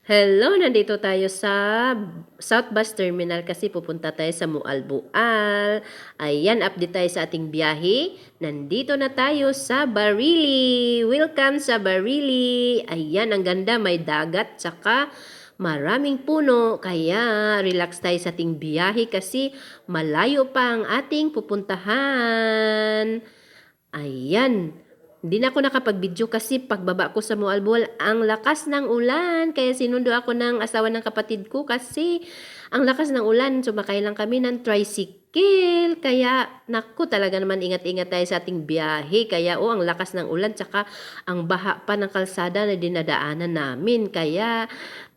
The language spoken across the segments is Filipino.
Hello, nandito tayo sa South Bus Terminal kasi pupunta tayo sa Mualbual. Ayan, update tayo sa ating biyahe. Nandito na tayo sa Barili. Welcome sa Barili. Ayan, ang ganda, may dagat, tsaka maraming puno. Kaya relax tayo sa ating biyahe kasi malayo pa ang ating pupuntahan. Ayan. Hindi na ako nakapag-video kasi pagbaba ko sa Mualbual, ang lakas ng ulan. Kaya sinundo ako ng asawa ng kapatid ko kasi ang lakas ng ulan. Sumakay lang kami ng tricycle. Kaya, naku, talaga naman ingat-ingat tayo sa ating biyahe. Kaya, ang lakas ng ulan. Tsaka, ang baha pa ng kalsada na dinadaanan namin. Kaya,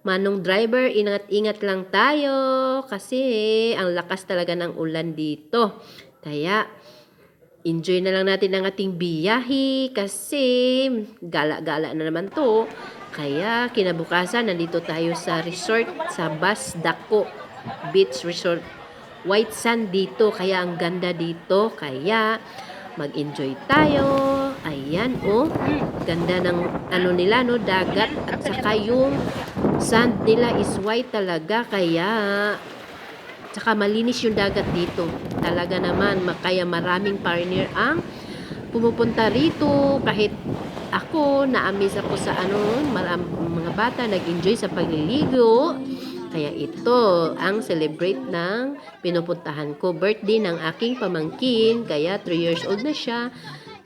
manong driver, ingat-ingat lang tayo. Kasi, ang lakas talaga ng ulan dito. Kaya, enjoy na lang natin ang ating biyahe kasi gala-gala na naman to. Kaya kinabukasan nandito tayo sa resort sa Bas Dako Beach Resort. White sand dito kaya ang ganda dito. Kaya mag-enjoy tayo. Ayan ganda ng nila no, dagat at saka yung sand nila is white talaga kaya tsaka malinis yung dagat dito. Talaga naman, kaya maraming partner ang pumupunta rito. Kahit ako, na-amaze ako sa mga bata nag-enjoy sa pagliligo. Kaya ito ang celebrate ng pinupuntahan ko. Birthday ng aking pamangkin. Kaya 3 years old na siya.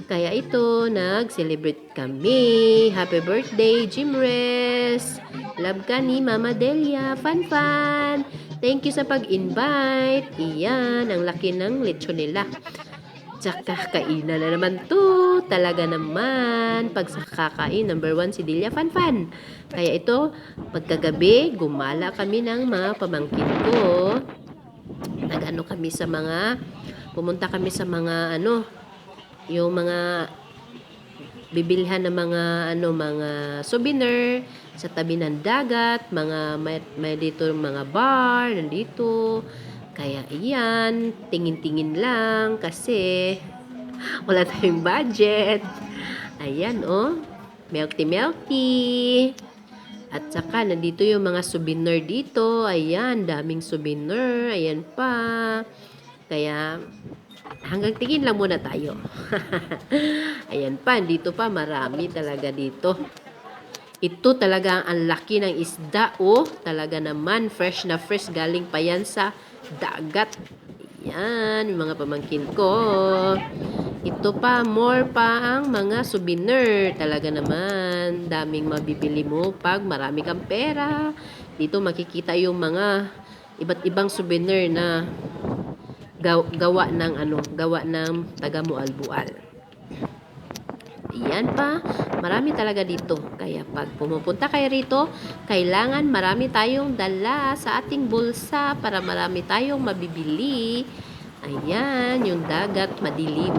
Kaya ito, nag-celebrate kami. Happy birthday, Jimres! Love ka ni Mama Delia. Fun, fun! Thank you sa pag-invite. Iyan, ang laki ng lechon nila. Tsaka kainan na naman to. Talaga naman. Pag sa kakain, number 1 si Delia. Fun, fun! Kaya ito, pagkagabi, gumala kami ng mga pamangkin ko. Kami sa mga, pumunta kami sa mga yung mga bibilhan ng mga souvenir sa tabi ng dagat, may dito mga bar nandito. Kaya iyan, tingin-tingin lang kasi wala tayong budget. Ayan melty. At saka nandito yung mga souvenir dito. Ayan, daming souvenir. Ayan pa. Kaya hanggang tingin lang muna tayo. Ayan pa, dito pa marami talaga dito. Ito talaga ang laki ng isda Talaga naman, fresh na fresh galing pa yan sa dagat. Ayan, yung mga pamangkin ko. Ito pa, more pa ang mga souvenir. Talaga naman, daming mabibili mo pag marami kang pera. Dito makikita yung mga iba't ibang souvenir na gawa ng taga Mualbual. Ayan pa, marami talaga dito. Kaya pag pumupunta kayo rito, kailangan marami tayong dala sa ating bulsa para marami tayong mabibili. Ayan, yung dagat madilim.